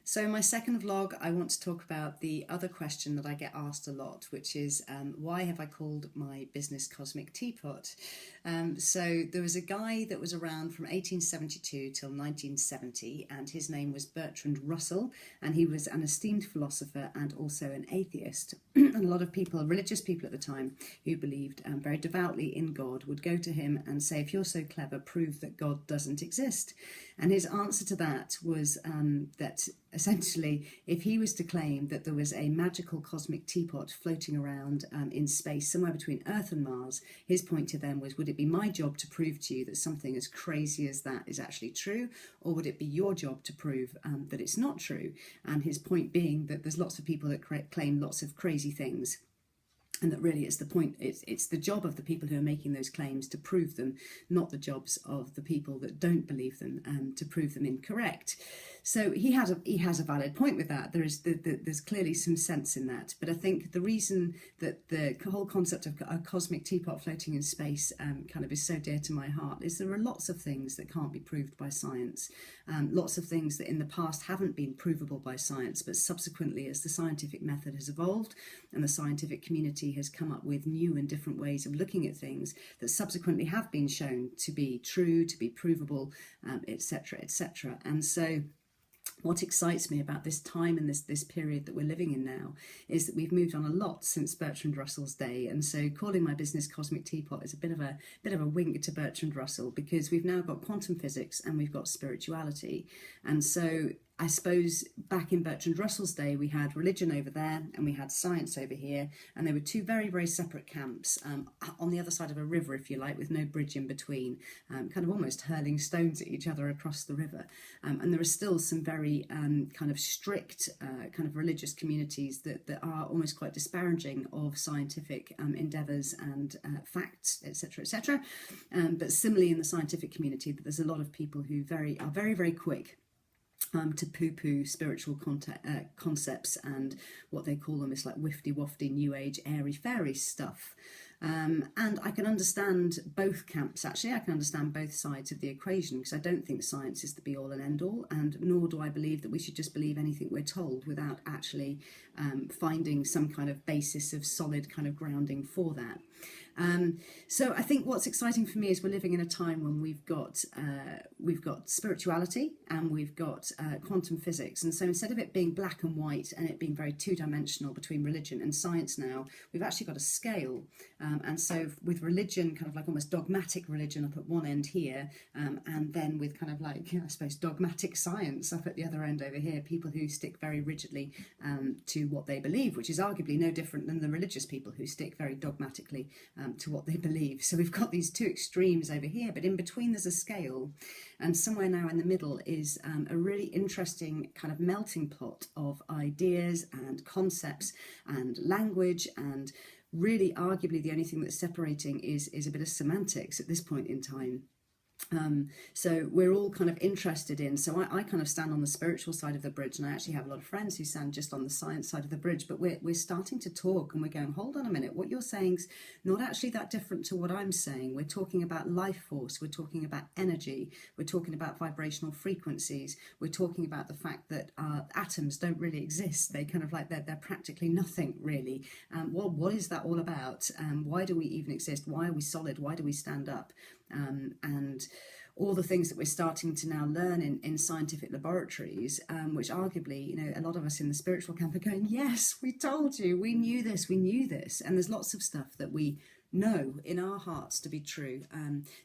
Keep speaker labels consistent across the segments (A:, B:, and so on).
A: So in my second vlog, I want to talk about the other question that I get asked a lot, which is why have I called my business Cosmic Teapot? So there was a guy that was around from 1872 till 1970, and his name was Bertrand Russell, and he was an esteemed philosopher and also an atheist. And a lot of people, religious people at the time, who believed very devoutly in God, would go to him and say, if you're so clever, prove that God doesn't exist. And his answer to that was that essentially, if he was to claim that there was a magical cosmic teapot floating around in space somewhere between Earth and Mars, his point to them was, would it be my job to prove to you that something as crazy as that is actually true, or would it be your job to prove that it's not true? And his point being that there's lots of people that claim lots of crazy things, and that really it's the point, it's the job of the people who are making those claims to prove them, not the jobs of the people that don't believe them to prove them incorrect. So he has a valid point with that. There's clearly some sense in that. But I think the reason that the whole concept of a cosmic teapot floating in space kind of is so dear to my heart is there are lots of things that can't be proved by science. Lots of things that in the past haven't been provable by science, but subsequently, as the scientific method has evolved and the scientific community has come up with new and different ways of looking at things that subsequently have been shown to be true, to be provable, etc., etc. And so what excites me about this time and this period that we're living in now is that we've moved on a lot since Bertrand Russell's day. And so calling my business Cosmic Teapot is a bit of a wink to Bertrand Russell, because we've now got quantum physics and we've got spirituality. And so I suppose back in Bertrand Russell's day, we had religion over there and we had science over here, and they were two very, very separate camps on the other side of a river, if you like, with no bridge in between, kind of almost hurling stones at each other across the river. And there are still some very kind of strict kind of religious communities that are almost quite disparaging of scientific endeavours and facts, etc., etc. But similarly in the scientific community, that there's a lot of people who are very, very quick to poo-poo spiritual concepts and what they call them is like wifty-wafty, new age, airy-fairy stuff. And I can understand both camps, actually. I can understand both sides of the equation, because I don't think science is the be-all and end-all, and nor do I believe that we should just believe anything we're told without actually finding some kind of basis of solid kind of grounding for that. So I think what's exciting for me is we're living in a time when we've got spirituality and we've got quantum physics, and so instead of it being black and white and it being very two-dimensional between religion and science now, we've actually got a scale. And so with religion, kind of like almost dogmatic religion up at one end here, and then with kind of like, I suppose, dogmatic science up at the other end over here, people who stick very rigidly to what they believe, which is arguably no different than the religious people who stick very dogmatically to what they believe. So we've got these two extremes over here, but in between there's a scale, and somewhere now in the middle is a really interesting kind of melting pot of ideas and concepts and language, and really arguably the only thing that's separating is a bit of semantics at this point in time. So we're all kind of interested in, so I kind of stand on the spiritual side of the bridge, and I actually have a lot of friends who stand just on the science side of the bridge, but we're starting to talk and we're going, hold on a minute, what you're saying's not actually that different to what I'm saying. We're talking about life force, we're talking about energy, we're talking about vibrational frequencies, we're talking about the fact that atoms don't really exist. They kind of like, they're practically nothing really. Well, what is that all about? Why do we even exist? Why are we solid? Why do we stand up? And all the things that we're starting to now learn in scientific laboratories, which arguably, you know, a lot of us in the spiritual camp are going, yes, we told you, we knew this. And there's lots of stuff that we know in our hearts to be true,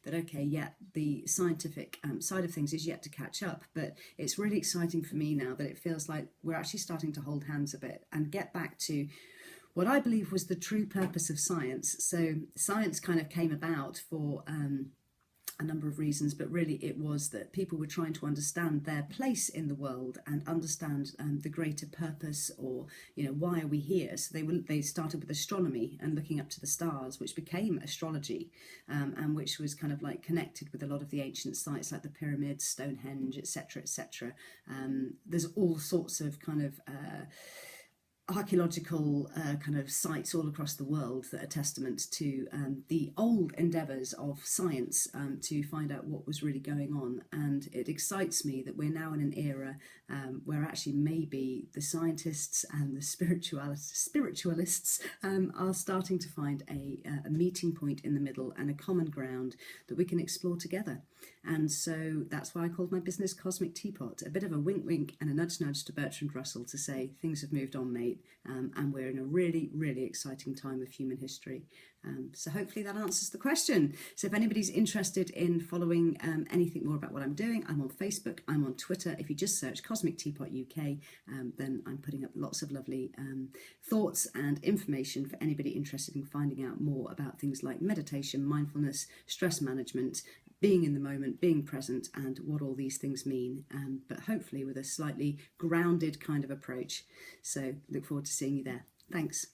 A: that okay, yeah, the scientific side of things is yet to catch up, but it's really exciting for me now that it feels like we're actually starting to hold hands a bit and get back to what I believe was the true purpose of science. So science kind of came about for a number of reasons, but really it was that people were trying to understand their place in the world and understand the greater purpose, or, you know, why are we here? So they started with astronomy and looking up to the stars, which became astrology, and which was kind of like connected with a lot of the ancient sites like the pyramids, Stonehenge, etc., etc. There's all sorts of kind of archaeological kind of sites all across the world that are testament to the old endeavours of science to find out what was really going on. And it excites me that we're now in an era where actually maybe the scientists and the spiritualists are starting to find a meeting point in the middle and a common ground that we can explore together. And so that's why I called my business Cosmic Teapot. A bit of a wink wink and a nudge nudge to Bertrand Russell to say things have moved on, mate, and we're in a really, really exciting time of human history. So hopefully that answers the question. So if anybody's interested in following anything more about what I'm doing, I'm on Facebook, I'm on Twitter. If you just search Cosmic Teapot UK, then I'm putting up lots of lovely thoughts and information for anybody interested in finding out more about things like meditation, mindfulness, stress management, being in the moment, being present, and what all these things mean, but hopefully with a slightly grounded kind of approach. So look forward to seeing you there. Thanks.